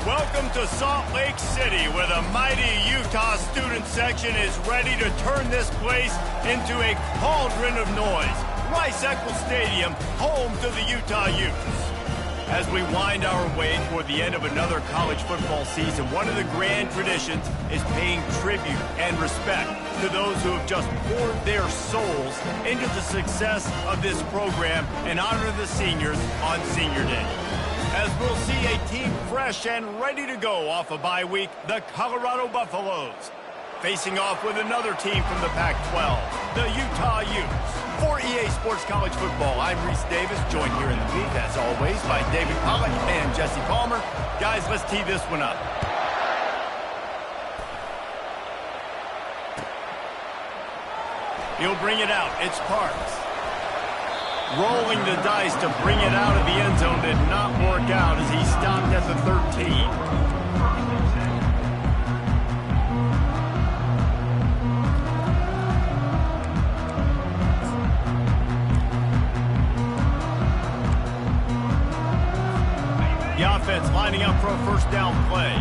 Welcome to Salt Lake City, where the mighty Utah student section is ready to turn this place into a cauldron of noise. Rice-Eccles Stadium, home to the Utah Utes. As we wind our way toward the end of another college football season, one of the grand traditions is paying tribute and respect to those who have just poured their souls into the success of this program and honor the seniors on Senior Day. As we'll see a team fresh and ready to go off a bye week, the Colorado Buffaloes, facing off with another team from the Pac-12, the Utah Utes. For EA Sports College Football, I'm Reese Davis, joined here in the booth, as always, by David Pollack and Jesse Palmer. Guys, let's tee this one up. He'll bring it out. It's Parks. Rolling the dice to bring it out of the end zone did not work out as he stopped at the 13. The offense lining up for a first down play.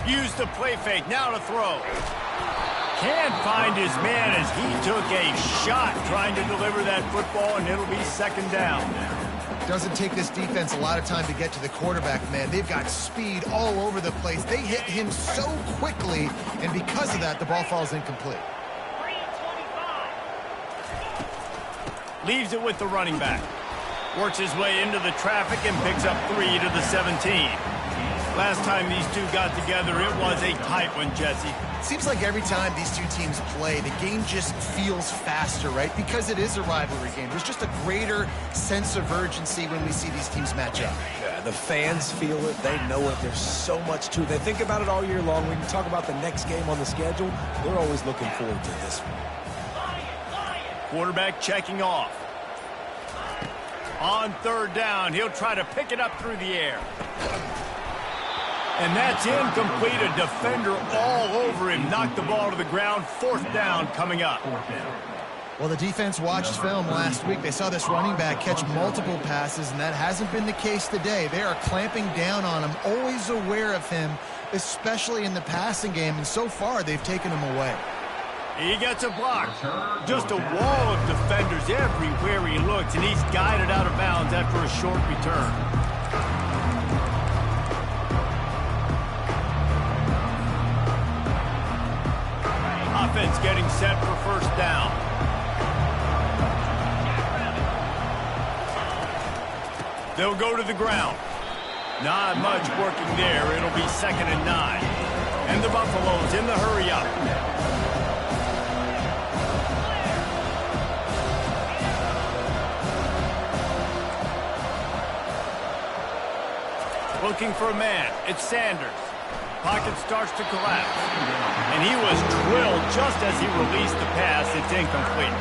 Use the play fake, now to throw. Can't find his man as he took a shot trying to deliver that football, and it'll be second down. Doesn't take this defense a lot of time to get to the quarterback, man. They've got speed all over the place. They hit him so quickly, and because of that, the ball falls incomplete. Leaves it with the running back. Works his way into the traffic and picks up 3 to the 17. Last time these two got together, it was a tight one, Jesse. Seems like every time these two teams play, the game just feels faster, right? Because it is a rivalry game. There's just a greater sense of urgency when we see these teams match up. Yeah, the fans feel it. They know it. There's so much to it. They think about it all year long. When you talk about the next game on the schedule, they're always looking forward to this one. Quarterback checking off. On third down, he'll try to pick it up through the air. And that's incomplete. A defender all over him. Knocked the ball to the ground. Fourth down coming up. Well, the defense watched film last week. They saw this running back catch multiple passes, and that hasn't been the case today. They are clamping down on him, always aware of him, especially in the passing game, and so far they've taken him away. He gets a block. Just a wall of defenders everywhere he looks, and he's guided out of bounds after a short return. Offense getting set for first down. They'll go to the ground. Not much working there. It'll be 2nd and 9. And the Buffaloes in the hurry up. Looking for a man. It's Sanders. Pocket starts to collapse. And he was drilled just as he released the pass. It's incomplete.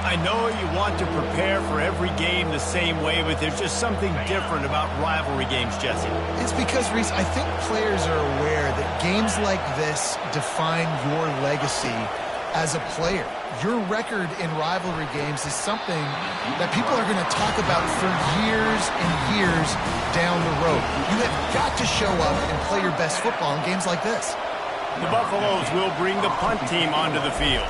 I know you want to prepare for every game the same way, but there's just something different about rivalry games, Jesse. It's because, Reese, I think players are aware that games like this define your legacy as a player. Your record in rivalry games is something that people are going to talk about for years and years down the road. You have got to show up and play your best football in games like this. The Buffaloes will bring the punt team onto the field.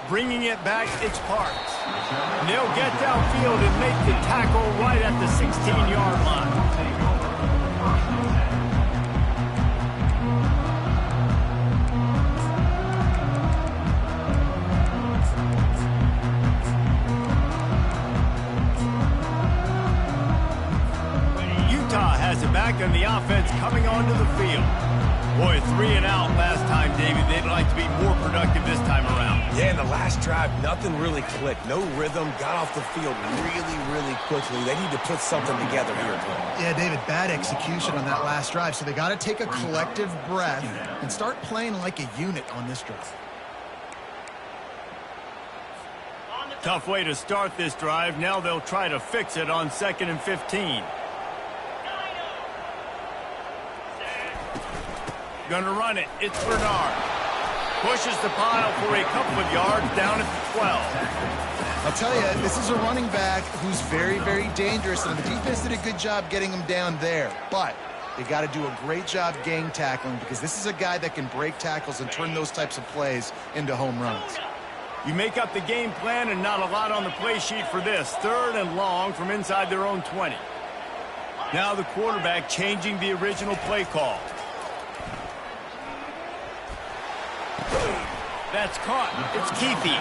Bringing it back, it's Parks. And they'll get downfield and make the tackle right at the 16-yard line. Back on the offense coming onto the field. Boy, 3 and out last time, David. They'd like to be more productive this time around. Yeah, in the last drive, nothing really clicked. No rhythm, got off the field really quickly. They need to put something together here. Yeah, David, bad execution on that last drive. So they got to take a collective breath and start playing like a unit on this drive. Tough way to start this drive. Now they'll try to fix it on 2nd and 15. Gonna run it. It's Bernard. Pushes the pile for a couple of yards down at the 12. I'll tell you, this is a running back who's very, very dangerous, and the defense did a good job getting him down there. But they got to do a great job gang tackling because this is a guy that can break tackles and turn those types of plays into home runs. You make up the game plan and not a lot on the play sheet for this. 3rd and long from inside their own 20. Now the quarterback changing the original play call. That's caught. It's Keefe.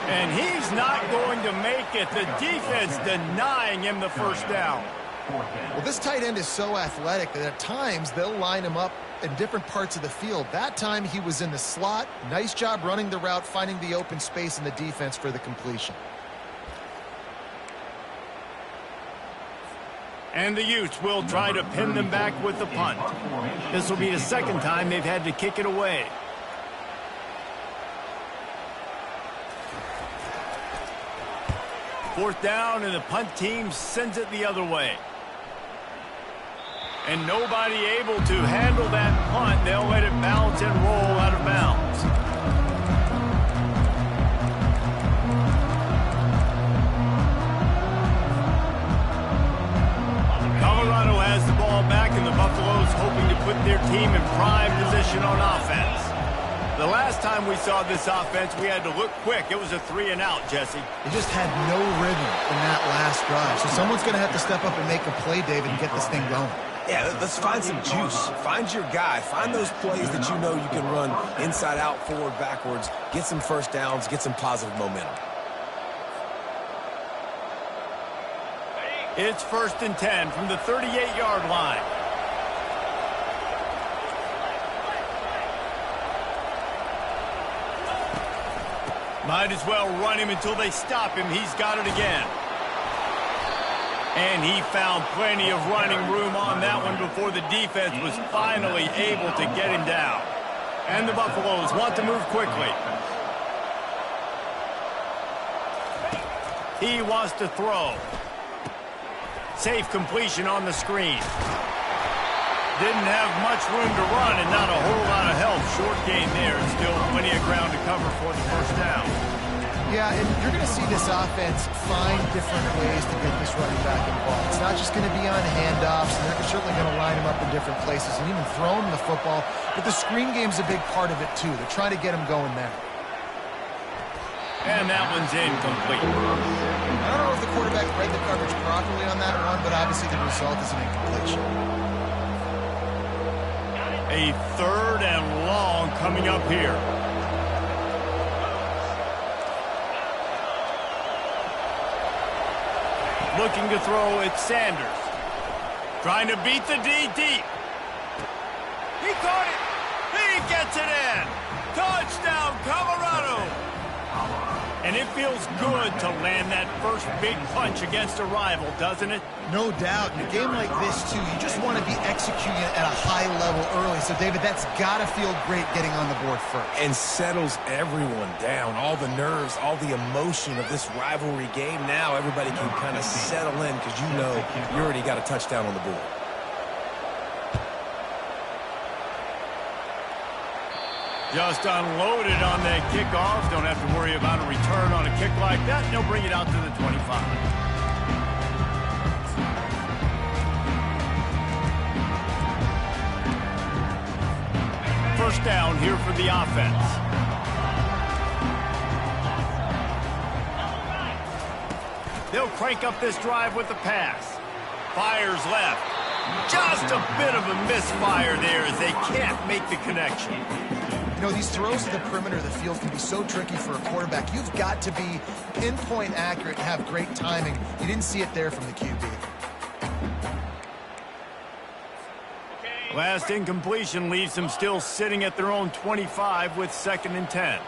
And he's not going to make it. The defense denying him the first down. Well, this tight end is so athletic that at times they'll line him up in different parts of the field. That time he was in the slot. Nice job running the route, finding the open space in the defense for the completion. And the Utes will try to pin them back with the punt. This will be the 2nd time they've had to kick it away. Fourth down, and the punt team sends it the other way. And nobody able to handle that punt. They'll let it bounce and roll out of bounds. Colorado has the ball back, and the Buffaloes hoping to put their team in prime position on offense. The last time we saw this offense, we had to look quick. It was a 3-and-out, Jesse. They just had no rhythm in that last drive. So someone's going to have to step up and make a play, David, and get this thing going. Yeah, let's find some juice. Find your guy. Find those plays that you know you can run inside out, forward, backwards. Get some first downs. Get some positive momentum. It's 1st and 10 from the 38-yard line. Might as well run him until they stop him. He's got it again. And he found plenty of running room on that one before the defense was finally able to get him down. And the Buffaloes want to move quickly. He wants to throw. Safe completion on the screen. Didn't have much room to run and not a whole lot of help. Short gain there and still plenty of ground to cover for the first down. Yeah, and you're going to see this offense find different ways to get this running back involved. It's not just going to be on handoffs, and they're certainly going to line him up in different places and even throw him the football. But the screen game's a big part of it, too. They're trying to get him going there. And that one's incomplete. I don't know if the quarterback read the coverage properly on that one, but obviously the result is an incompletion. A 3rd and long coming up here. Looking to throw, it's Sanders. Trying to beat the D deep. He caught it. He gets it in. Touchdown, Colorado. And it feels good to land that first big punch against a rival, doesn't it? No doubt. In a game like this, too, you just want to be executing it at a high level early. So, David, that's got to feel great getting on the board first. And settles everyone down. All the nerves, all the emotion of this rivalry game. Now everybody can kind of settle in because you know you already got a touchdown on the board. Just unloaded on that kickoff. Don't have to worry about a return on a kick like that. They'll bring it out to the 25. First down here for the offense. They'll crank up this drive with the pass. Fires left. Just a bit of a misfire there as they can't make the connection. You know, these throws to the perimeter of the field can be so tricky for a quarterback. You've got to be pinpoint accurate and have great timing. You didn't see it there from the QB. Last incompletion leaves them still sitting at their own 25 with 2nd and 10.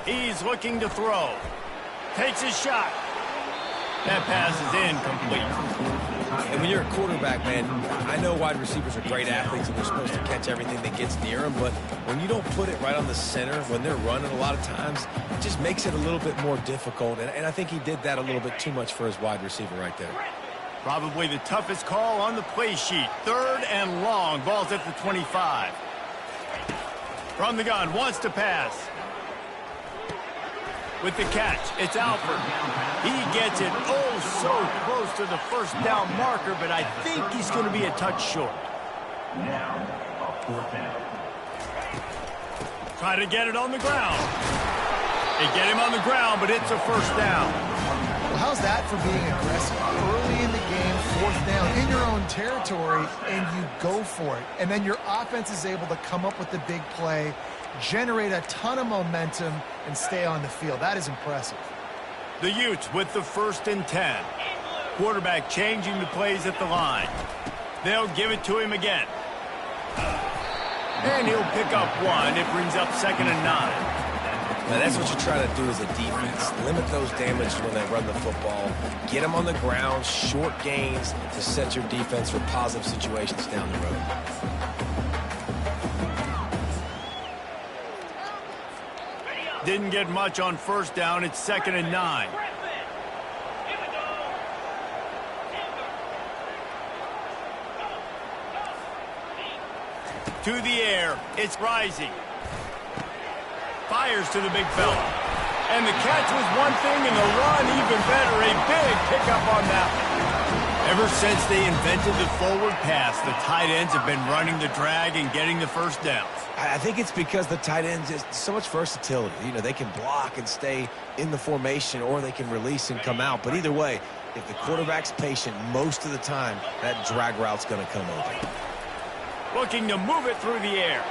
He's looking to throw. Takes his shot. That pass is incomplete. And when you're a quarterback, man, I know wide receivers are great athletes and they're supposed to catch everything that gets near them, but when you don't put it right on the center, when they're running a lot of times, it just makes it a little bit more difficult. And I think he did that a little bit too much for his wide receiver right there. Probably the toughest call on the play sheet. 3rd and long. Ball's at the 25. From the gun, wants to pass. With the catch, it's Alford. He gets it so close to the first down marker, but I think he's going to be a touch short. Now, a 4th down. Try to get it on the ground. They get him on the ground, but it's a first down. Well, how's that for being aggressive? Early in the game, 4th down, in your own territory, and you go for it. And then your offense is able to come up with the big play, generate a ton of momentum, and stay on the field. That is impressive. The Utes with the 1st and 10. Quarterback changing the plays at the line. They'll give it to him again. And he'll pick up 1. It brings up 2nd and 9. Now, that's what you try to do as a defense. Limit those damages when they run the football. Get them on the ground, short gains to set your defense for positive situations down the road. Didn't get much on 1st down. It's 2nd and 9. To the air. It's rising. Fires to the big fella. And the catch was one thing, and the run even better. A big pickup on that one. Ever since they invented the forward pass, the tight ends have been running the drag and getting the first downs. I think it's because the tight ends is so much versatility. You know, they can block and stay in the formation, or they can release and come out. But either way, if the quarterback's patient most of the time, that drag route's going to come over. Looking to move it through the air.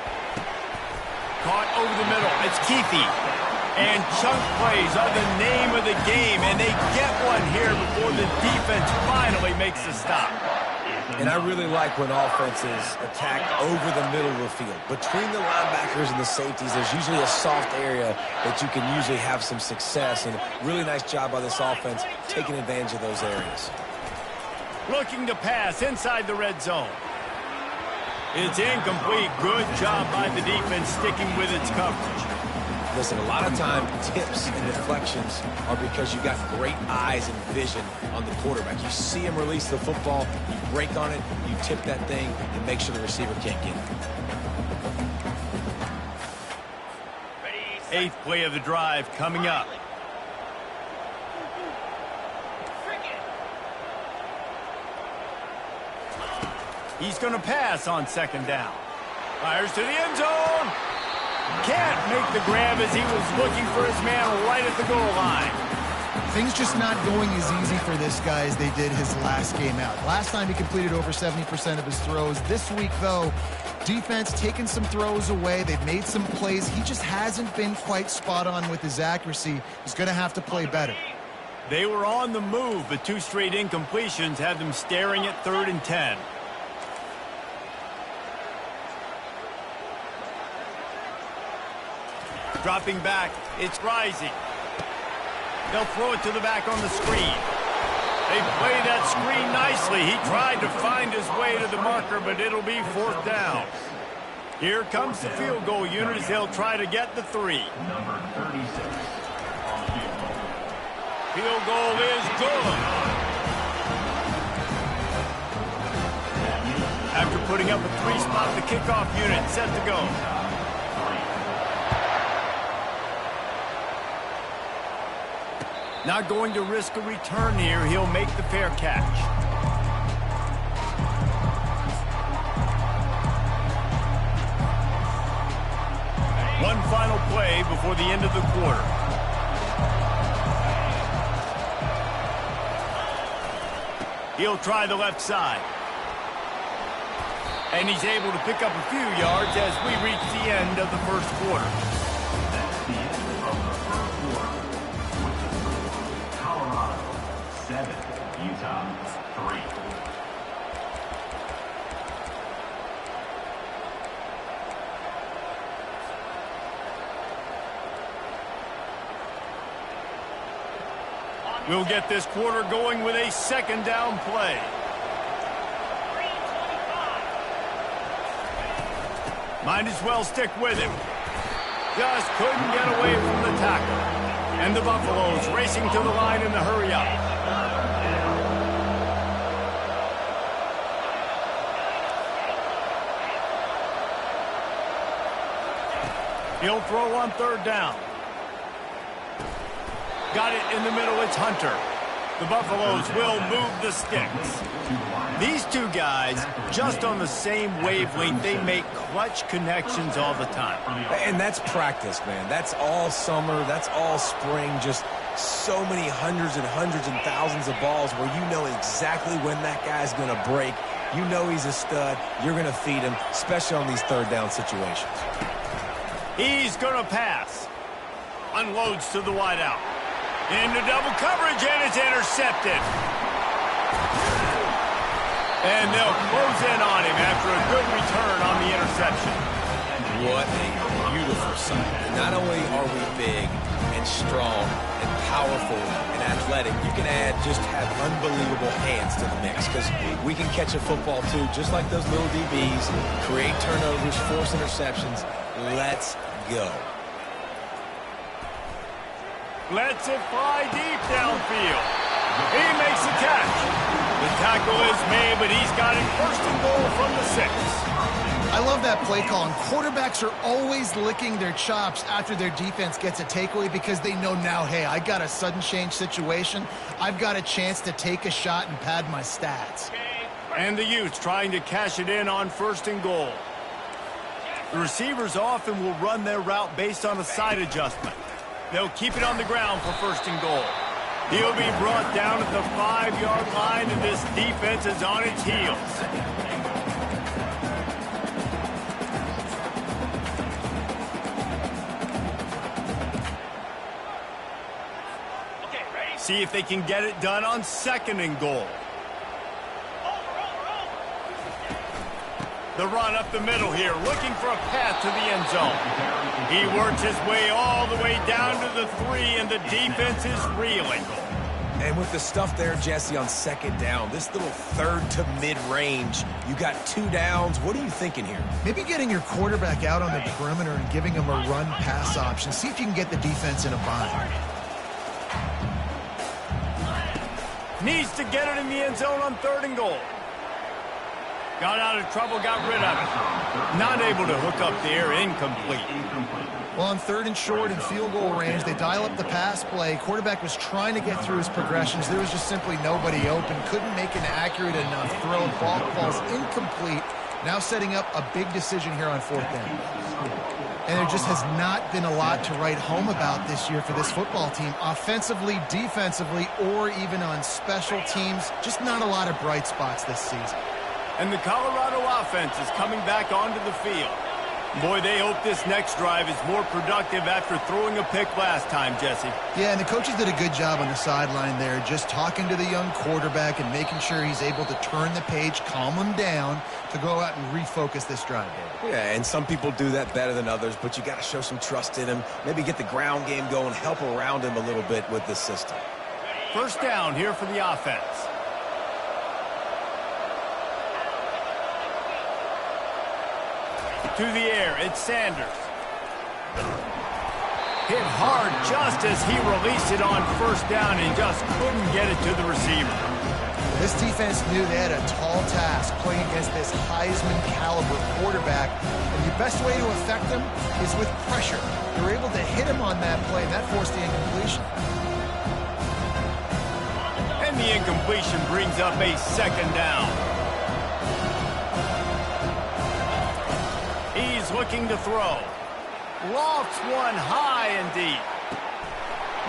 Caught over the middle. It's Keithy. And chunk plays are the name of the game, and they get one here before the defense finally makes the stop. And I really like when offenses attack over the middle of the field. Between the linebackers and the safeties, there's usually a soft area that you can usually have some success. And really nice job by this offense taking advantage of those areas. Looking to pass inside the red zone. It's incomplete. Good job by the defense sticking with its coverage. Listen, a lot of time, tips and deflections are because you've got great eyes and vision on the quarterback. You see him release the football, you break on it, you tip that thing, and make sure the receiver can't get it. 8th play of the drive coming up. He's going to pass on 2nd down. Fires to the end zone. Can't make the grab as he was looking for his man right at the goal line. Things just not going as easy for this guy as they did his last game out. Last time he completed over 70% of his throws. This week, though, defense taking some throws away. They've made some plays. He just hasn't been quite spot on with his accuracy. He's going to have to play better. They were on the move, but 2 straight incompletions had them staring at 3rd and 10. Dropping back, it's rising. They'll throw it to the back on the screen. They play that screen nicely. He tried to find his way to the marker, but it'll be 4th down. Here comes the field goal unit as they'll try to get the 3. Number 36. Field goal is good. After putting up a 3 spot, the kickoff unit set to go. Not going to risk a return here. He'll make the fair catch. One final play before the end of the quarter. He'll try the left side. And he's able to pick up a few yards as we reach the end of the first quarter. That's the end of the first quarter. With the score, Colorado 7, Utah 3. We'll get this quarter going with a 2nd down play. Might as well stick with him. Just couldn't get away from the tackle. And the Buffaloes racing to the line in the hurry up. He'll throw on 3rd down. Got it in the middle. It's Hunter. The Buffaloes will move the sticks. These two guys, just on the same wavelength, they make clutch connections all the time. And that's practice, man. That's all summer. That's all spring. Just so many hundreds and thousands of balls where you know exactly when that guy's going to break. You know he's a stud. You're going to feed him, especially on these 3rd down situations. He's going to pass. Unloads to the wideout. Into double coverage, and it's intercepted. And they'll close in on him after a good return on the interception. What a beautiful sight. Not only are we big and strong and powerful and athletic, you can have unbelievable hands to the mix because we can catch a football too, just like those little DBs, create turnovers, force interceptions. Let's go. Lets it fly deep downfield. He makes the catch. The tackle is made, but he's got it 1st and goal from the 6. I love that play call. And quarterbacks are always licking their chops after their defense gets a takeaway because they know now, hey, I got a sudden change situation. I've got a chance to take a shot and pad my stats. And the Utes trying to cash it in on 1st and goal. The receivers often will run their route based on a side adjustment. They'll keep it on the ground for 1st and goal. He'll be brought down at the 5-yard line, and this defense is on its heels. See if they can get it done on 2nd and goal. The run up the middle here, looking for a path to the end zone. He works his way all the way down to the 3, and the defense is reeling. And with the stuff there, Jesse, on 2nd down, this little 3rd to mid-range, you got 2 downs. What are you thinking here? Maybe getting your quarterback out on the perimeter and giving him a run-pass option. See if you can get the defense in a bind. Needs to get it in the end zone on 3rd and goal. Got out of trouble, got rid of it. Not able to hook up there, incomplete. Well, on 3rd and short and field goal range, they dial up the pass play. Quarterback was trying to get through his progressions. There was just simply nobody open. Couldn't make an accurate enough throw. Ball falls incomplete. Now setting up a big decision here on 4th down. And there just has not been a lot to write home about this year for this football team. Offensively, defensively, or even on special teams. Just not a lot of bright spots this season. And the Colorado offense is coming back onto the field. Boy, they hope this next drive is more productive after throwing a pick last time, Jesse. Yeah, and the coaches did a good job on the sideline there, just talking to the young quarterback and making sure he's able to turn the page, calm him down, to go out and refocus this drive. Yeah, and some people do that better than others, but you got to show some trust in him. Maybe get the ground game going, help around him a little bit with this system. 1st down here for the offense. To the air, it's Sanders. Hit hard just as he released it on 1st down and just couldn't get it to the receiver. This defense knew they had a tall task playing against this Heisman caliber quarterback, and the best way to affect him is with pressure. They were able to hit him on that play, and that forced the incompletion. And the incompletion brings up a 2nd down. He's looking to throw. Lofts one high and deep.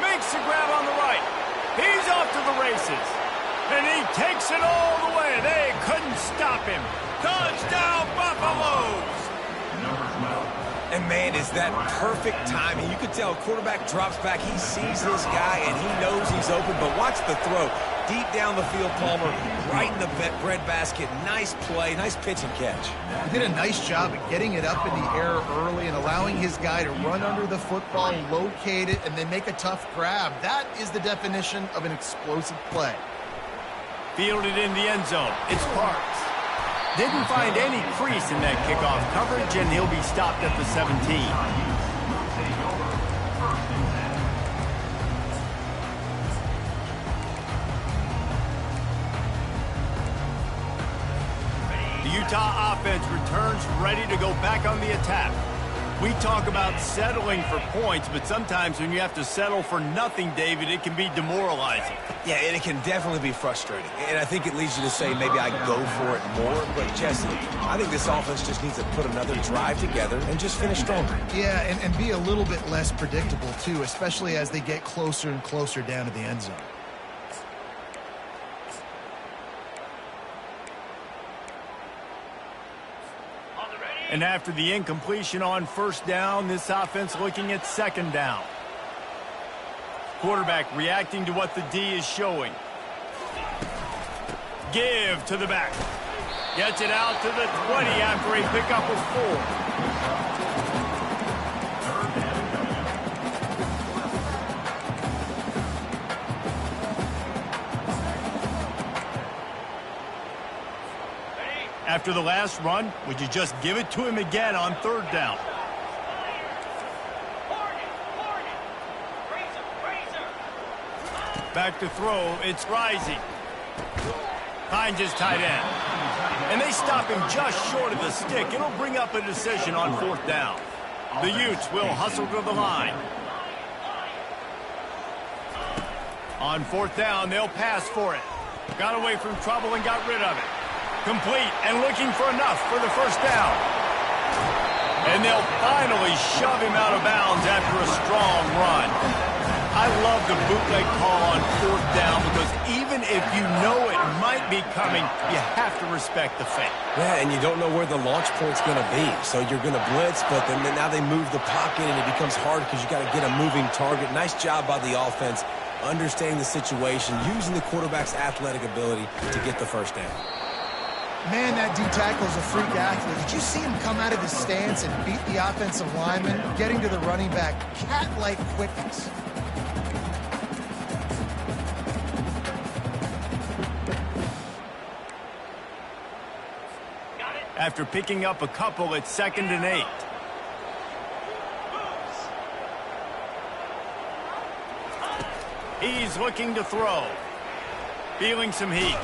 Makes the grab on the right. He's off to the races. And he takes it all the way. They couldn't stop him. Touchdown, Buffaloes! And, man, is that perfect timing. You could tell quarterback drops back. He sees this guy, and he knows he's open. But watch the throw. Deep down the field, Palmer, right in the breadbasket. Nice play, nice pitch and catch. He did a nice job of getting it up in the air early and allowing his guy to run under the football, locate it, and then make a tough grab. That is the definition of an explosive play. Fielded in the end zone. It's Parks. Didn't find any crease in that kickoff coverage, and he'll be stopped at the 17. The Utah offense returns ready to go back on the attack. We talk about settling for points, but sometimes when you have to settle for nothing, David, it can be demoralizing. Yeah, and it can definitely be frustrating. And I think it leads you to say maybe I go for it more. But, Jesse, I think this offense just needs to put another drive together and just finish stronger. Yeah, and be a little bit less predictable, too, especially as they get closer and closer down to the end zone. And after the incompletion on first down, this offense looking at second down. Quarterback reacting to what the D is showing. Give to the back. Gets it out to the 20 after a pickup of 4. After the last run, would you just give it to him again on third down? Back to throw, it's Rising. Finds his tight end. And they stop him just short of the stick. It'll bring up a decision on fourth down. The Utes will hustle to the line. On fourth down, they'll pass for it. Got away from trouble and got rid of it. Complete and looking for enough for the first down. And they'll finally shove him out of bounds after a strong run. I love the bootleg call on fourth down because even if you know it might be coming, you have to respect the fake. Yeah, and you don't know where the launch point's going to be. So you're going to blitz, but then now they move the pocket and it becomes hard because you got to get a moving target. Nice job by the offense, understanding the situation, using the quarterback's athletic ability to get the first down. Man, that D-tackle is a freak athlete. Did you see him come out of his stance and beat the offensive lineman, getting to the running back? Cat-like quickness. After picking up a couple at 2nd and 8. He's looking to throw. Feeling some heat.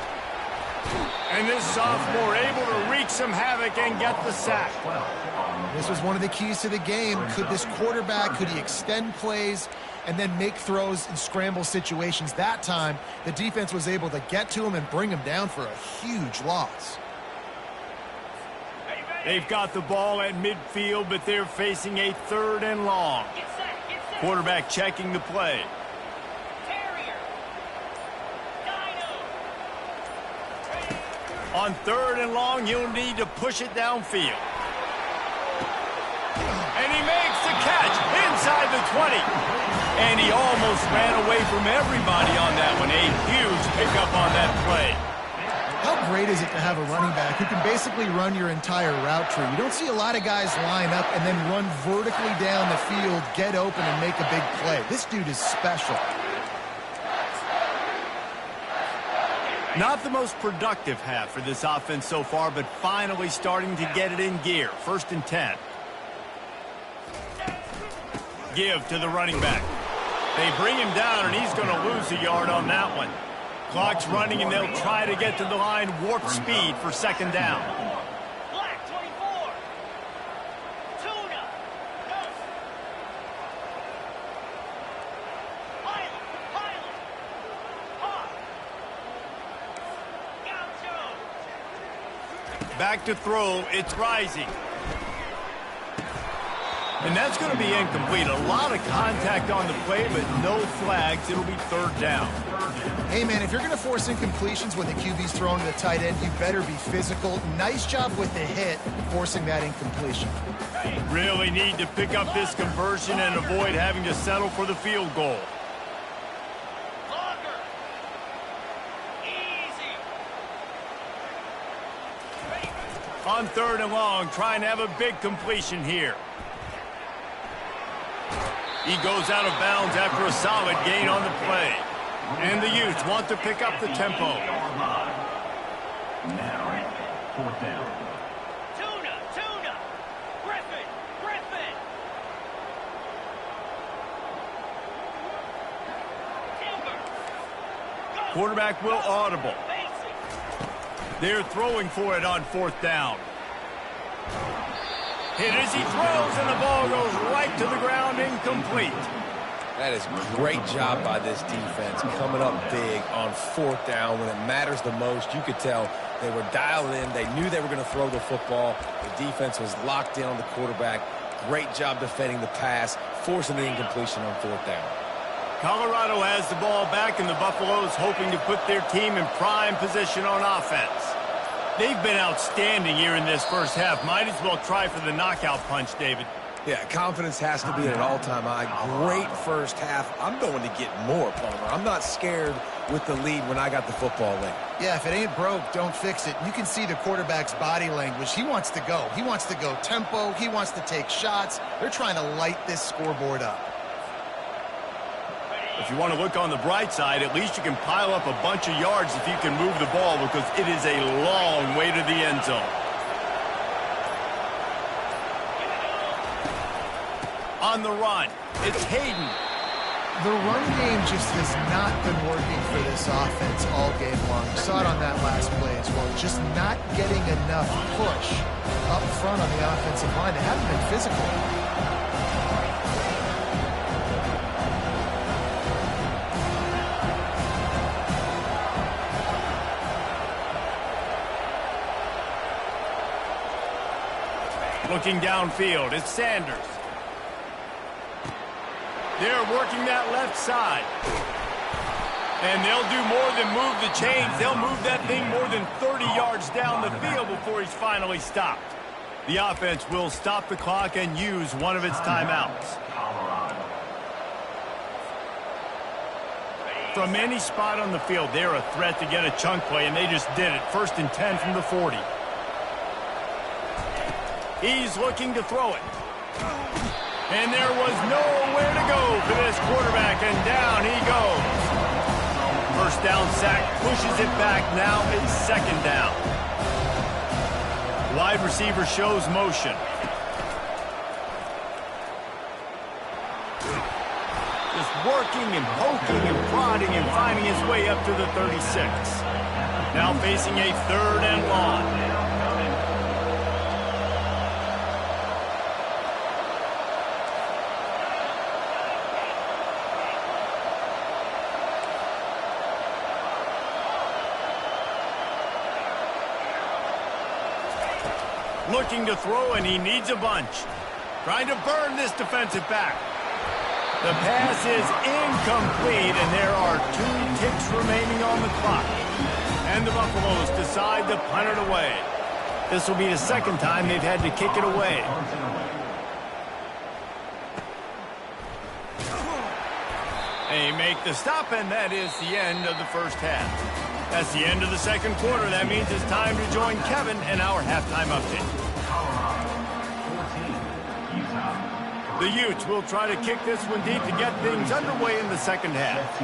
And this sophomore able to wreak some havoc and get the sack. This was one of the keys to the game. Could this quarterback, could he extend plays and then make throws in scramble situations? That time, the defense was able to get to him and bring him down for a huge loss. They've got the ball at midfield, but they're facing a 3rd and long. Quarterback checking the play. On 3rd and long, he'll need to push it downfield. And he makes the catch inside the 20. And he almost ran away from everybody on that one. A huge pickup on that play. How great is it to have a running back who can basically run your entire route tree? You don't see a lot of guys line up and then run vertically down the field, get open, and make a big play. This dude is special. Not the most productive half for this offense so far, but finally starting to get it in gear. 1st and 10. Give to the running back. They bring him down, and he's going to lose a yard on that one. Clock's running, and they'll try to get to the line warp speed for 2nd down. Black 24. Tuna. Back to throw, it's Rising. And that's going to be incomplete. A lot of contact on the play, but no flags. It'll be 3rd down. Hey, man, if you're going to force incompletions when the QB's throwing to the tight end, you better be physical. Nice job with the hit, forcing that incompletion. Really need to pick up this conversion and avoid having to settle for the field goal. On 3rd and long, trying to have a big completion here. He goes out of bounds after a solid gain on the play. And the Utes want to pick up the tempo. Now, 4th down. Tuna. Griffin. Timber. Quarterback will audible. They're throwing for it on 4th down. Hit as he throws, and the ball goes right to the ground, incomplete. That is a great job by this defense, coming up big on 4th down when it matters the most. You could tell they were dialed in. They knew they were going to throw the football. The defense was locked in on the quarterback. Great job defending the pass, forcing the incompletion on 4th down. Colorado has the ball back, and the Buffaloes hoping to put their team in prime position on offense. They've been outstanding here in this first half. Might as well try for the knockout punch, David. Yeah, confidence has to be at an all-time high. Great first half. I'm going to get more, Palmer. I'm not scared with the lead when I got the football late. Yeah, if it ain't broke, don't fix it. You can see the quarterback's body language. He wants to go. He wants to go tempo. He wants to take shots. They're trying to light this scoreboard up. If you want to look on the bright side, at least you can pile up a bunch of yards if you can move the ball, because it is a long way to the end zone. On the run, it's Hayden. The run game just has not been working for this offense all game long. You saw it on that last play as well. Just not getting enough push up front on the offensive line. They haven't been physical. Looking downfield, it's Sanders. They're working that left side. And they'll do more than move the chains. They'll move that thing more than 30 yards down the field before he's finally stopped. The offense will stop the clock and use one of its timeouts. From any spot on the field, they're a threat to get a chunk play, and they just did it. 1st and 10 from the 40. He's looking to throw it. And there was nowhere to go for this quarterback, and down he goes. First down sack, pushes it back. Now it's 2nd down. Wide receiver shows motion. Just working and poking and prodding and finding his way up to the 36. Now facing a 3rd and long. Looking to throw, and he needs a bunch. Trying to burn this defensive back. The pass is incomplete, and there are 2 ticks remaining on the clock. And the Buffaloes decide to punt it away. This will be the 2nd time they've had to kick it away. They make the stop, and that is the end of the first half. That's the end of the 2nd quarter. That means it's time to join Kevin in our halftime update. The Utes will try to kick this one deep to get things underway in the 2nd half.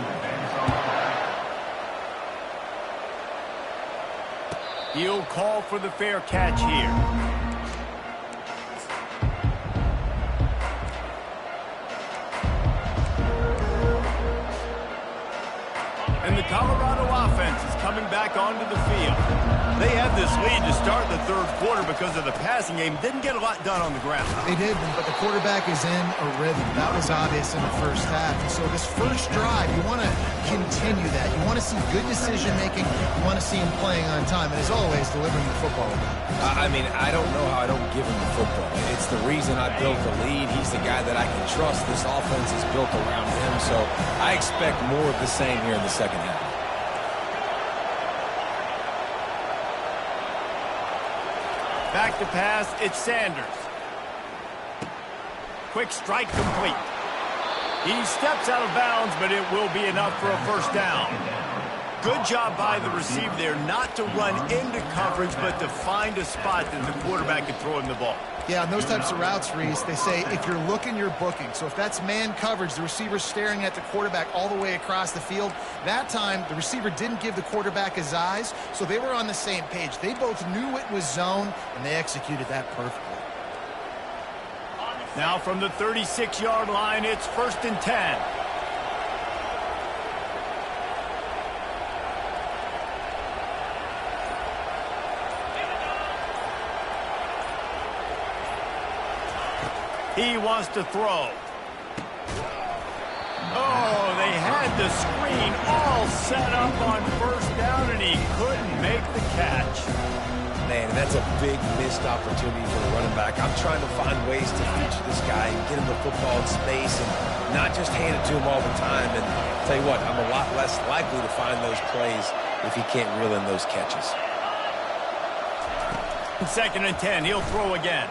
He'll call for the fair catch here. And the Colorado offense is coming back onto the field. They have this lead to start the 3rd quarter because of the passing game. Didn't get a lot done on the ground. They did, but the quarterback is in a rhythm. That was obvious in the first half. And so this first drive, you want to continue that. You want to see good decision-making. You want to see him playing on time. And as always, delivering the football. I mean, I don't know how I don't give him the football. It's the reason I built the lead. He's the guy that I can trust. This offense is built around him. So I expect more of the same here in the 2nd half. Back to pass, it's Sanders. Quick strike complete. He steps out of bounds, but it will be enough for a 1st down. Good job by the receiver there, not to run into coverage, but to find a spot that the quarterback can throw him the ball. Yeah, on those types of routes, Reese, they say if you're looking, you're booking. So if that's man coverage, the receiver's staring at the quarterback all the way across the field. That time, the receiver didn't give the quarterback his eyes, so they were on the same page. They both knew it was zone, and they executed that perfectly. Now from the 36-yard line, it's 1st and 10. He wants to throw. Oh, they had the screen all set up on first down, and he couldn't make the catch. Man, that's a big missed opportunity for the running back. I'm trying to find ways to feature this guy and get him the football in space and not just hand it to him all the time. And tell you what, I'm a lot less likely to find those plays if he can't reel in those catches. 2nd and 10, he'll throw again.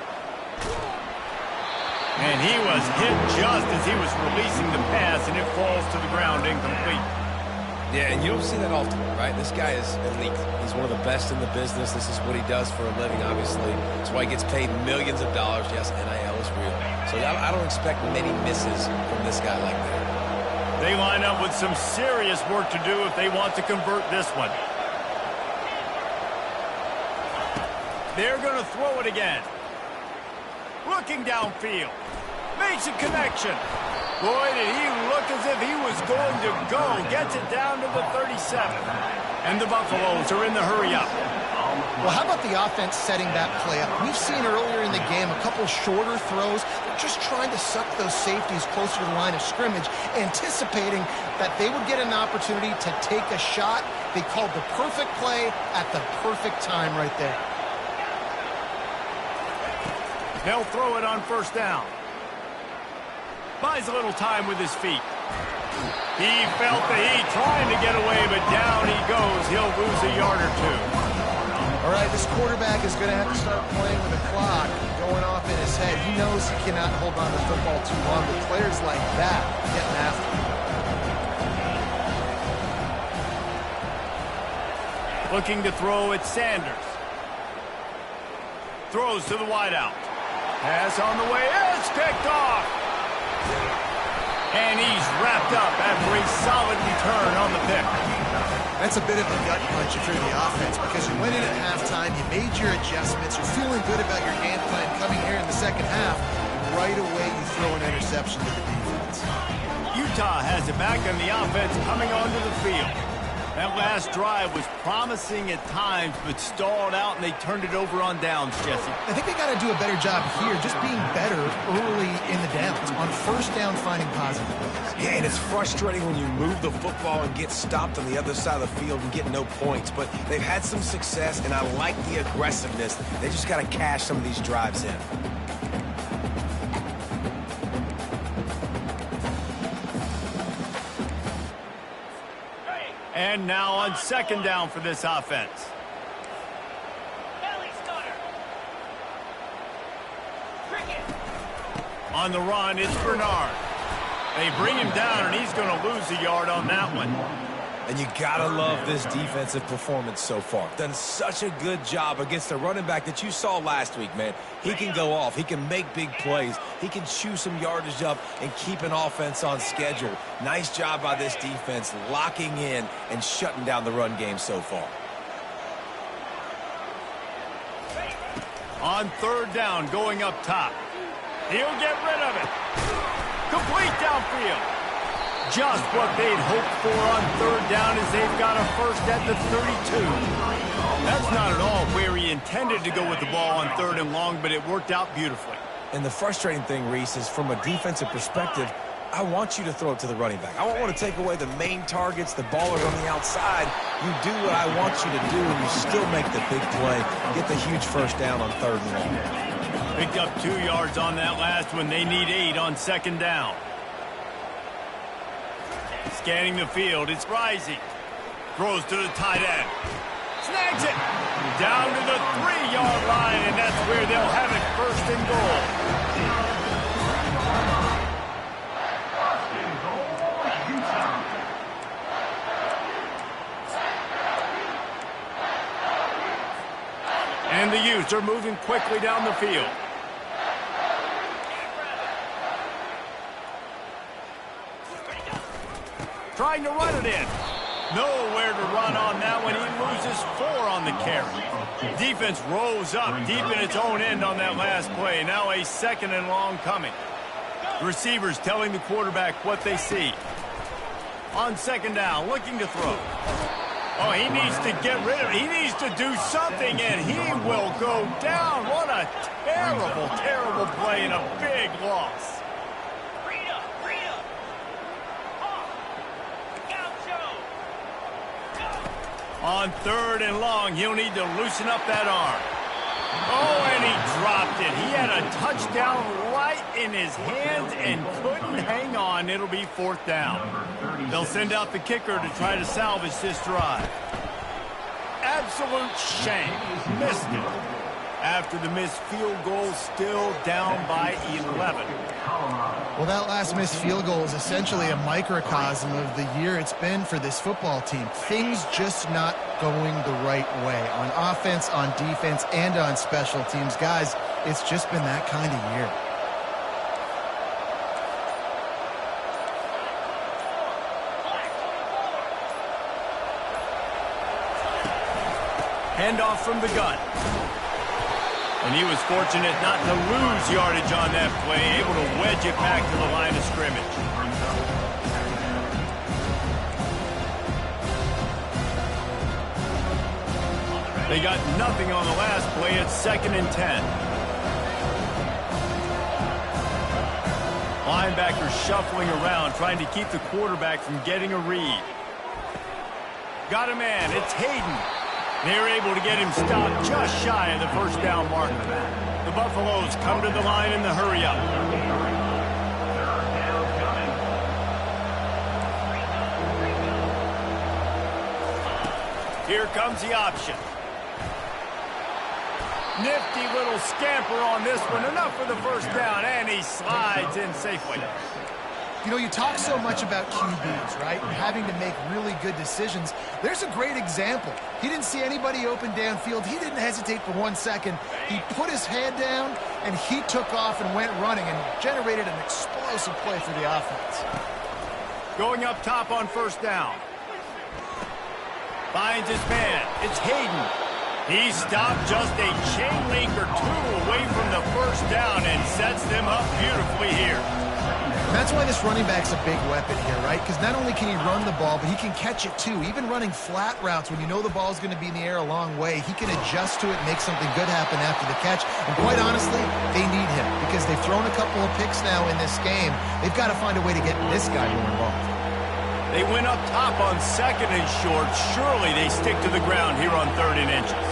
And he was hit just as he was releasing the pass, and it falls to the ground incomplete. Yeah, and you don't see that often, right? This guy is elite. He's one of the best in the business. This is what he does for a living, obviously. That's why he gets paid millions of dollars. Yes, NIL is real. So I don't expect many misses from this guy like that. They line up with some serious work to do if they want to convert this one. They're going to throw it again. Looking downfield. Makes a connection. Boy, did he look as if he was going to go. Gets it down to the 37. And the Buffaloes are in the hurry-up. Well, how about the offense setting that play up? We've seen earlier in the game a couple shorter throws. They're just trying to suck those safeties closer to the line of scrimmage, anticipating that they would get an opportunity to take a shot. They called the perfect play at the perfect time right there. They'll throw it on first down. Buys a little time with his feet. He felt the heat trying to get away, but down he goes. He'll lose a yard or two. All right, this quarterback is going to have to start playing with the clock going off in his head. He knows he cannot hold on to the football too long, but players like that are getting after him. Looking to throw at Sanders. Throws to the wideout. Pass on the way. It's picked off. And he's wrapped up after a solid return on the pick. That's a bit of a gut punch if you're the offense, because you went in at halftime, you made your adjustments, you're feeling good about your game plan coming here in the second half. Right away, you throw an interception to the defense. Utah has it back, and the offense coming onto the field. That last drive was promising at times, but stalled out, and they turned it over on downs, Jesse. I think they got to do a better job here, just being better early in the downs, on first down finding positive plays. Yeah, and it's frustrating when you move the football and get stopped on the other side of the field and get no points, but they've had some success, and I like the aggressiveness. They just got to cash some of these drives in. And now on second down for this offense. Belly stutter. Cricket. On the run, it's Bernard. They bring him down, and he's going to lose a yard on that one. And you gotta love this defensive performance so far. Done such a good job against the running back that you saw last week, man. He can go off. He can make big plays. He can chew some yardage up and keep an offense on schedule. Nice job by this defense locking in and shutting down the run game so far. On third down, going up top. He'll get rid of it. Complete downfield. Just what they'd hoped for on third down as they've got a first at the 32. That's not at all where he intended to go with the ball on third and long, but it worked out beautifully. And the frustrating thing, Reese, is from a defensive perspective, I want you to throw it to the running back. I don't want to take away the main targets, the ballers on the outside. You do what I want you to do, and you still make the big play, get the huge first down on third and long. Picked up 2 yards on that last one. They need 8 on second down. Scanning the field, it's Rising. Throws to the tight end. Snags it. Down to the 3-yard line, and that's where they'll have it, first and goal. And the Utes are moving quickly down the field. Trying to run it in. Nowhere to run on that one. He loses 4 on the carry. Defense rose up deep in its own end on that last play. Now a second and long coming. The receivers telling the quarterback what they see. On second down, looking to throw. Oh, he needs to get rid of it. He needs to do something, and he will go down. What a terrible, terrible play and a big loss. Freedom, freedom. Off. Gaucho. Go. On 3rd and long, he'll need to loosen up that arm. Oh, and he dropped it. He had a touchdown right in his hands and couldn't hang on. It'll be 4th down. They'll send out the kicker to try to salvage this drive. Absolute shame. Missed it. After the missed field goal, still down by 11. Well, that last missed field goal is essentially a microcosm of the year it's been for this football team. Things just not going the right way on offense, on defense, and on special teams. Guys, it's just been that kind of year. Handoff from the gun. And he was fortunate not to lose yardage on that play, able to wedge it back to the line of scrimmage. They got nothing on the last play. It's 2nd and 10. Linebacker shuffling around, trying to keep the quarterback from getting a read. Got a man. It's Hayden. They're able to get him stopped just shy of the 1st down marker. The Buffaloes come to the line in the hurry-up. Here comes the option. Nifty little scamper on this one. Enough for the 1st down, and he slides in safely. You know, you talk so much about QBs, right, and having to make really good decisions. There's a great example. He didn't see anybody open downfield. He didn't hesitate for 1 second. He put his head down, and he took off and went running and generated an explosive play for the offense. Going up top on 1st down. Finds his man. It's Hayden. He stopped just a chain link or 2 away from the 1st down and sets them up beautifully here. That's why this running back's a big weapon here, right? Because not only can he run the ball, but he can catch it too. Even running flat routes when you know the ball's going to be in the air a long way, he can adjust to it and make something good happen after the catch. And quite honestly, they need him because they've thrown a couple of picks now in this game. They've got to find a way to get this guy more involved. They went up top on 2nd and short. Surely they stick to the ground here on 3rd and inches.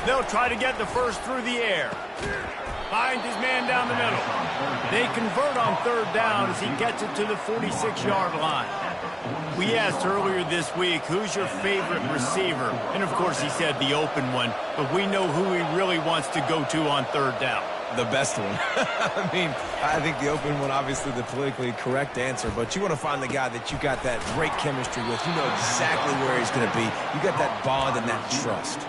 They'll try to get the 1st through the air. Finds his man down the middle. They convert on 3rd down as he gets it to the 46-yard line. We asked earlier this week, who's your favorite receiver? And, of course, he said the open one. But we know who he really wants to go to on 3rd down. The best one. I mean, I think the open one, obviously the politically correct answer, but you want to find the guy that you got that great chemistry with. You know exactly where he's going to be. You got that bond and that trust.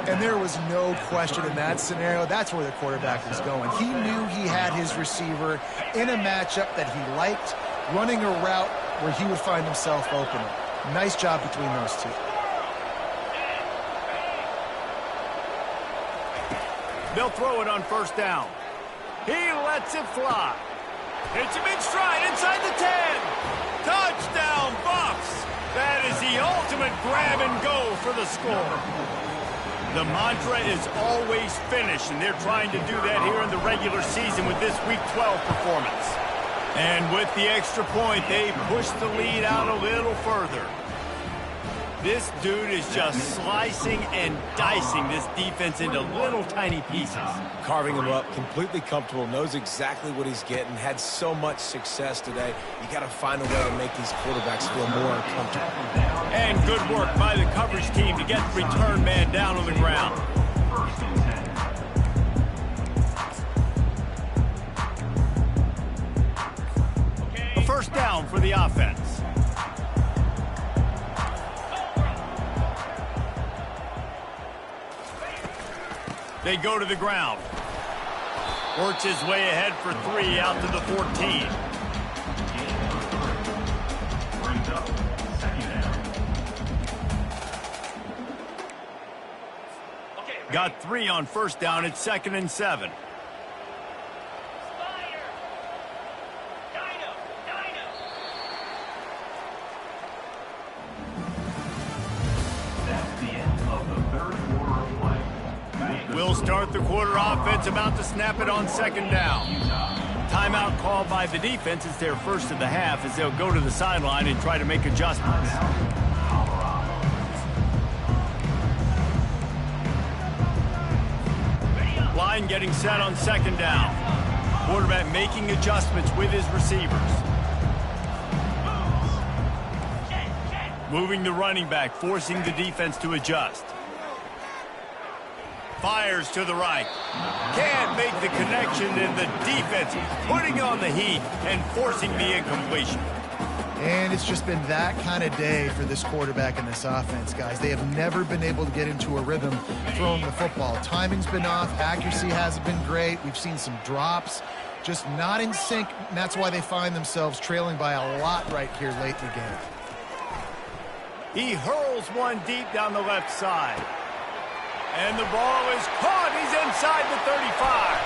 And there was no question in that scenario. That's where the quarterback was going. He knew he had his receiver in a matchup that he liked, running a route where he would find himself open. Nice job between those two. They'll throw it on 1st down. He lets it fly. Hits him in stride inside the 10. Touchdown, Bucks. That is the ultimate grab and go for the score. The mantra is always finish, and they're trying to do that here in the regular season with this Week 12 performance. And with the extra point, they push the lead out a little further. This dude is just slicing and dicing this defense into little tiny pieces. Carving him up, completely comfortable, knows exactly what he's getting, had so much success today. You got to find a way to make these quarterbacks feel more uncomfortable. And good work by the coverage team to get the return man down on the ground. A 1st down for the offense. They go to the ground. Works his way ahead for 3 out to the 14. Brings up 2nd down. Okay, Got 3 on first down. It's 2nd and 7. That's the end of the third quarter of play. We'll start the quarter offense, about to snap it on 2nd down. Timeout called by the defense. It's their first of the half as they'll go to the sideline and try to make adjustments. Line getting set on 2nd down. Quarterback making adjustments with his receivers. Moving the running back, forcing the defense to adjust. Fires to the right. Can't make the connection, and the defense putting on the heat and forcing the incompletion. And it's just been that kind of day for this quarterback and this offense, guys. They have never been able to get into a rhythm throwing the football. Timing's been off. Accuracy hasn't been great. We've seen some drops. Just not in sync, and that's why they find themselves trailing by a lot right here late in the game. He hurls one deep down the left side. And the ball is caught. He's inside the 35.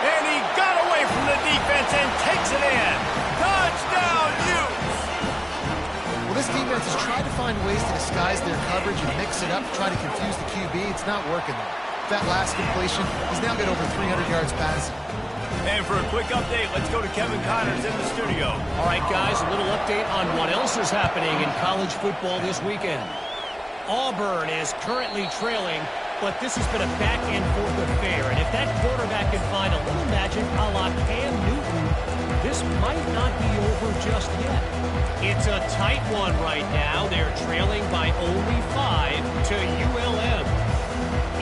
And he got away from the defense and takes it in. Touchdown, Utes! Well, this defense has tried to find ways to disguise their coverage and mix it up to try to confuse the QB. It's not working though. That last completion, he's now got over 300 yards passing. And for a quick update, let's go to Kevin Connors in the studio. All right, guys, a little update on what else is happening in college football this weekend. Auburn is currently trailing, but this has been a back-and-forth affair. And if that quarterback can find a little magic a la Cam Newton, this might not be over just yet. It's a tight one right now. They're trailing by only 5 to ULM.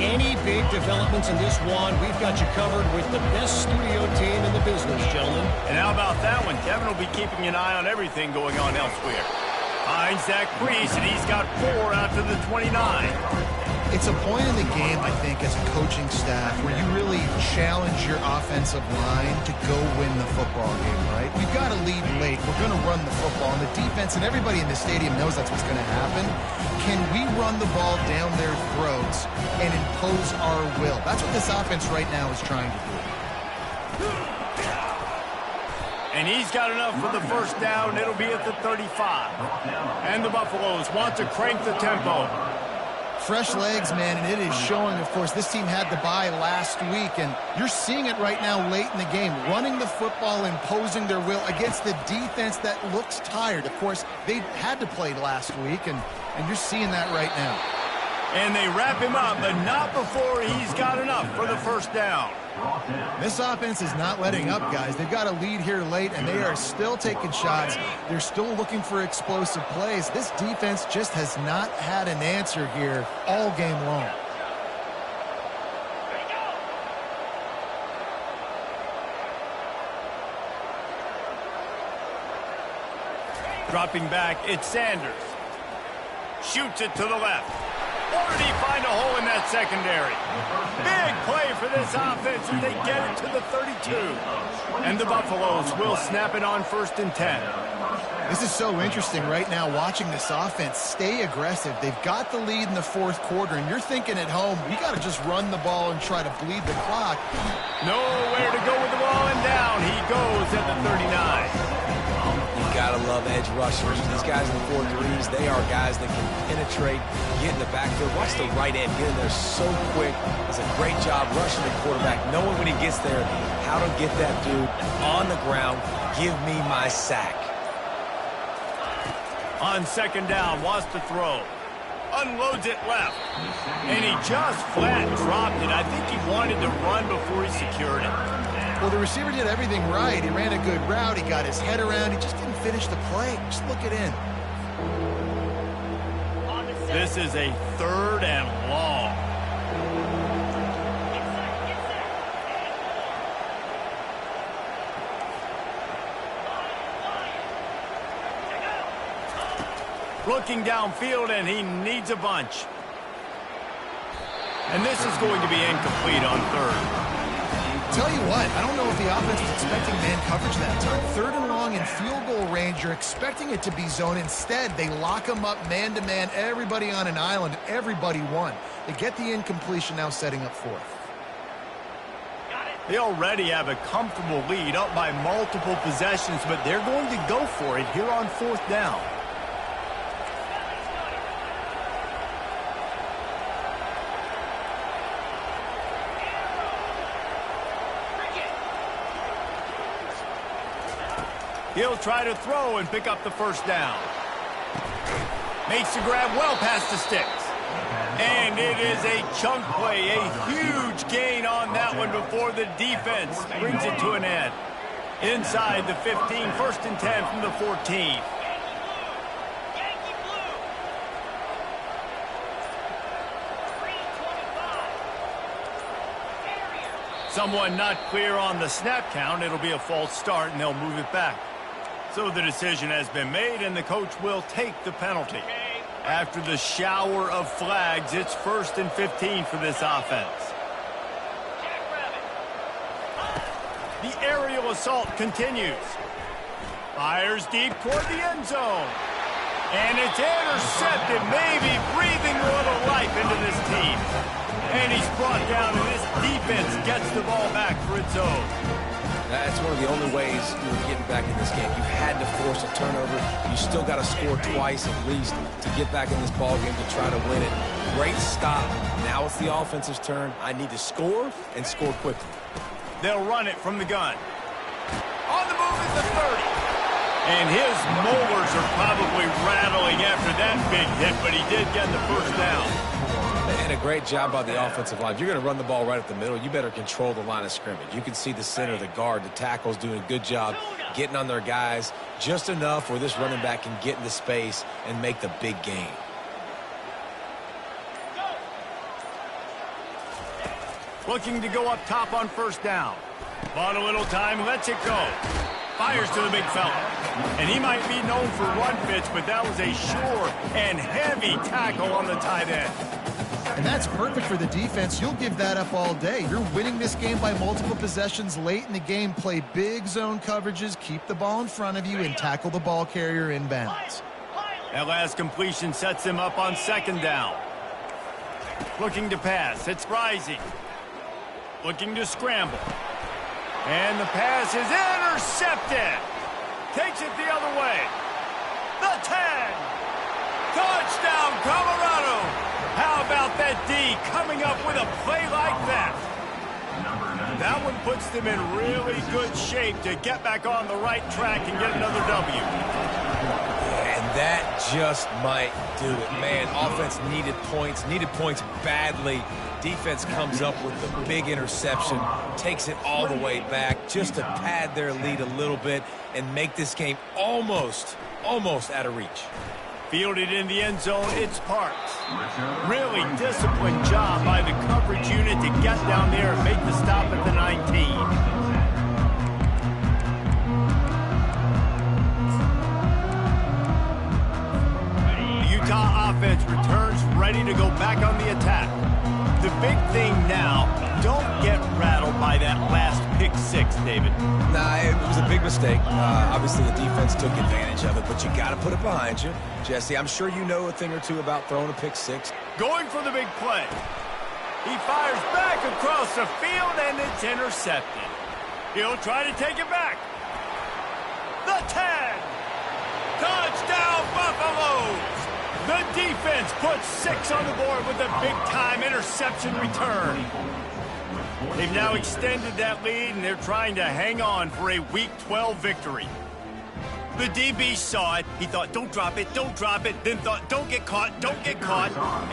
Any big developments in this one, we've got you covered with the best studio team in the business, gentlemen. And how about that one? Kevin will be keeping an eye on everything going on elsewhere. Finds that crease, and he's got 4 out to the 29. It's a point in the game, I think, as a coaching staff where you really challenge your offensive line to go win the football game, right? We've got to lead late. We're going to run the football, and the defense and everybody in the stadium knows that's what's going to happen. Can we run the ball down their throats and impose our will? That's what this offense right now is trying to do. And he's got enough for the first down. It'll be at the 35. And the Buffaloes want to crank the tempo. Fresh legs, man, and it is showing, of course, this team had the bye last week, and you're seeing it right now late in the game, running the football, imposing their will against the defense that looks tired. Of course, they had to play last week, and you're seeing that right now. And they wrap him up, but not before he's got enough for the first down. This offense is not letting up, guys. They've got a lead here late, and they are still taking shots. They're still looking for explosive plays. This defense just has not had an answer here all game long. Dropping back, it's Sanders. Shoots it to the left. Or did he find a hole in that secondary? Big play for this offense as they get it to the 32. And the Buffaloes will snap it on 1st and 10. This is so interesting right now watching this offense stay aggressive. They've got the lead in the 4th quarter, and you're thinking at home, we got to just run the ball and try to bleed the clock. Nowhere to go with the ball, and down he goes at the 39. Gotta love edge rushers. These guys in the 4-3s, they are guys that can penetrate, get in the backfield. Watch the right end get in there so quick. Does a great job rushing the quarterback, knowing when he gets there how to get that dude on the ground. Give me my sack. On 2nd down, wants to throw. Unloads it left. And he just flat dropped it. I think he wanted to run before he secured it. Well, the receiver did everything right. He ran a good route. He got his head around. He just didn't finish the play. Just look it in. This is a 3rd and long. Looking downfield, and he needs a bunch. And this is going to be incomplete on 3rd. tell you what, I don't know if the offense was expecting man coverage that time. 3rd and long in field goal range, you're expecting it to be zone. Instead, they lock them up man-to-man, everybody on an island, everybody won. They get the incompletion, now setting up 4th. They already have a comfortable lead up by multiple possessions, but they're going to go for it here on 4th down. He'll try to throw and pick up the 1st down. Makes the grab well past the sticks. And it is a chunk play, a huge gain on that one before the defense brings it to an end. Inside the 15, 1st and 10 from the 14. Someone not clear on the snap count. It'll be a false start, and they'll move it back. So the decision has been made, and the coach will take the penalty. After the shower of flags, it's 1st and 15 for this offense. The aerial assault continues. Fires deep toward the end zone. And it's intercepted, maybe breathing a little life into this team. And he's brought down, and this defense gets the ball back for its own. That's one of the only ways you were getting back in this game. You had to force a turnover. You still got to score twice at least to get back in this ball game to try to win it. Great stop. Now it's the offense's turn. I need to score and score quickly. They'll run it from the gun. On the move is the 30. And his molars are probably rattling after that big hit, but he did get the 1st down. And a great job by the offensive line. If you're going to run the ball right at the middle, you better control the line of scrimmage. You can see the center, the guard, the tackles doing a good job getting on their guys just enough where this running back can get into space and make the big gain. Looking to go up top on 1st down. Bought a little time, lets it go. Fires to the big fella. And he might be known for run fits, but that was a sure and heavy tackle on the tight end. And that's perfect for the defense. You'll give that up all day. You're winning this game by multiple possessions late in the game. Play big zone coverages, keep the ball in front of you, and tackle the ball carrier inbounds. That last completion sets him up on 2nd down. Looking to pass. It's rising. Looking to scramble. And the pass is intercepted. Takes it the other way. The 10. Touchdown, Colorado. How about that D coming up with a play like that? That one puts them in really good shape to get back on the right track and get another W. And that just might do it. Man, offense needed points badly. Defense comes up with the big interception, takes it all the way back just to pad their lead a little bit and make this game almost out of reach. Fielded in the end zone, it's Parks. Really disciplined job by the coverage unit to get down there and make the stop at the 19. The Utah offense returns ready to go back on the attack. The big thing now, don't get rattled by that last pick 6, David. Nah, it was a big mistake. Obviously, the defense took advantage of it, but you got to put it behind you. Jesse, I'm sure you know a thing or two about throwing a pick 6. Going for the big play. He fires back across the field, and it's intercepted. He'll try to take it back. The 10. Touchdown, Buffaloes. The defense puts 6 on the board with a big-time interception return. They've now extended that lead, and they're trying to hang on for a Week 12 victory. The DB saw it. He thought, don't drop it, then thought, don't get caught,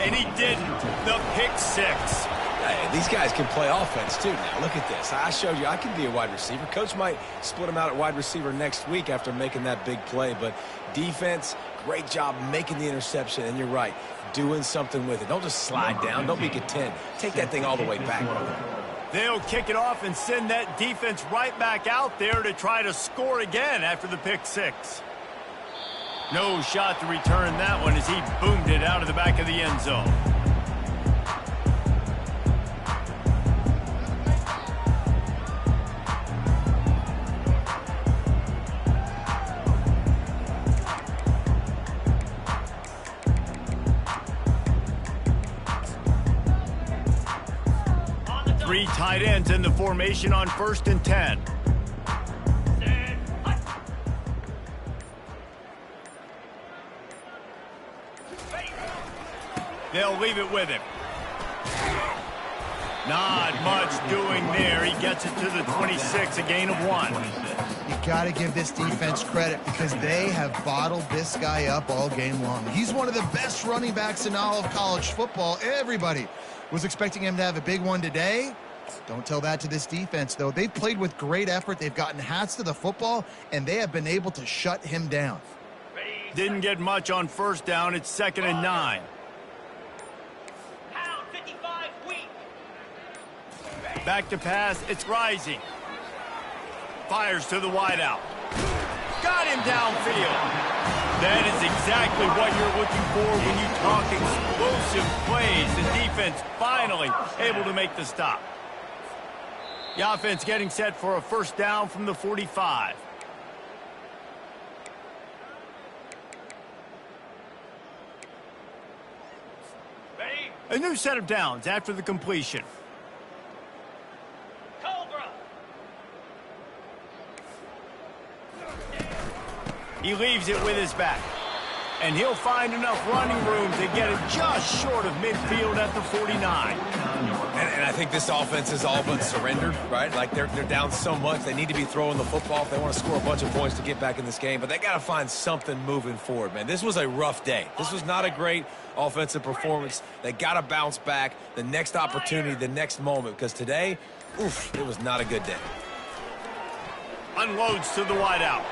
and he didn't. The pick 6. Hey, these guys can play offense, too. Now, look at this. I showed you I can be a wide receiver. Coach might split him out at wide receiver next week after making that big play, but defense, great job making the interception, and you're right, doing something with it. Don't just slide down. Don't be content. Take that thing all the way back. They'll kick it off and send that defense right back out there to try to score again after the pick 6. No shot to return that one as he boomed it out of the back of the end zone. Three tight ends in the formation on 1st and 10. They'll leave it with him. Not much doing there. He gets it to the 26, a gain of 1. You got to give this defense credit because they have bottled this guy up all game long. He's one of the best running backs in all of college football. Everybody was expecting him to have a big one today. Don't tell that to this defense, though. They've played with great effort. They've gotten hats to the football, and they have been able to shut him down. Didn't get much on 1st down. It's 2nd and 9. Back to pass, it's Rising. Fires to the wideout. Got him downfield. That is exactly what you're looking for when you talk explosive plays. The defense finally able to make the stop. The offense getting set for a 1st down from the 45. A new set of downs after the completion. He leaves it with his back. And he'll find enough running room to get it just short of midfield at the 49. And I think this offense is all but surrendered, right? Like they're down so much. They need to be throwing the football if they want to score a bunch of points to get back in this game. But they got to find something moving forward, man. This was a rough day. This was not a great offensive performance. They got to bounce back the next opportunity, the next moment. Because today, oof, it was not a good day. Unloads to the wideout.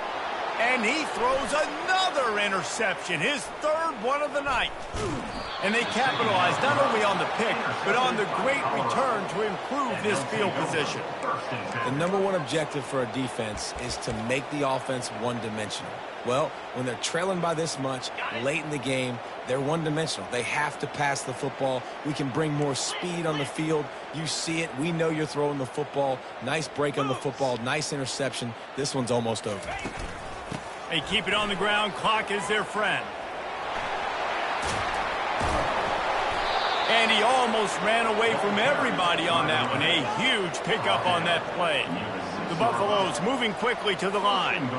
And he throws another interception, his 3rd one of the night. And they capitalize not only on the pick, but on the great return to improve this field position. The #1 objective for a defense is to make the offense one-dimensional. Well, when they're trailing by this much late in the game, they're one-dimensional. They have to pass the football. We can bring more speed on the field. You see it. We know you're throwing the football. Nice break on the football. Nice interception. This one's almost over. They keep it on the ground. Clock is their friend. And he almost ran away from everybody on that one. A huge pickup on that play. The Buffaloes moving quickly to the line.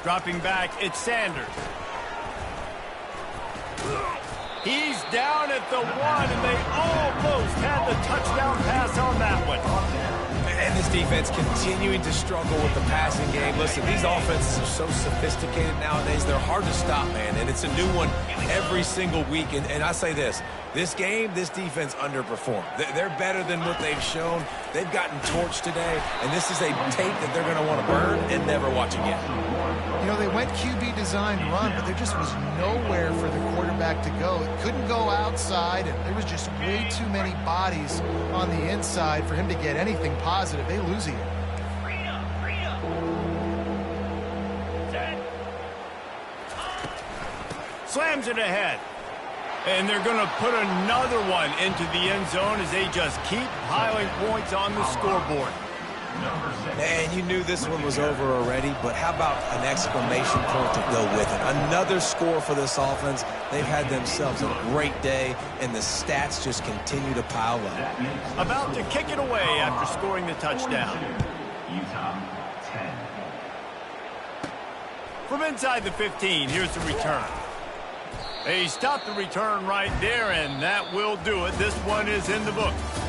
Dropping back, it's Sanders. He's down at the 1, and they almost had the touchdown pass on that one. And this defense continuing to struggle with the passing game. Listen, these offenses are so sophisticated nowadays. They're hard to stop, man, and it's a new one every single week. And I say this game, this defense underperformed. They're better than what they've shown. They've gotten torched today, and this is a tape that they're going to want to burn and never watch again. You know, they went QB designed run, but there just was nowhere for the quarterback to go. It couldn't go outside, and there was just way too many bodies on the inside for him to get anything positive. They lose it. Slams it ahead. And they're going to put another one into the end zone as they just keep piling points on the scoreboard. Man, you knew this one was over already, but how about an exclamation point to go with it? Another score for this offense. They've had themselves a great day, and the stats just continue to pile up. About to kick it away after scoring the touchdown. Utah 10. From inside the 15, here's the return. They stopped the return right there, and that will do it. This one is in the books.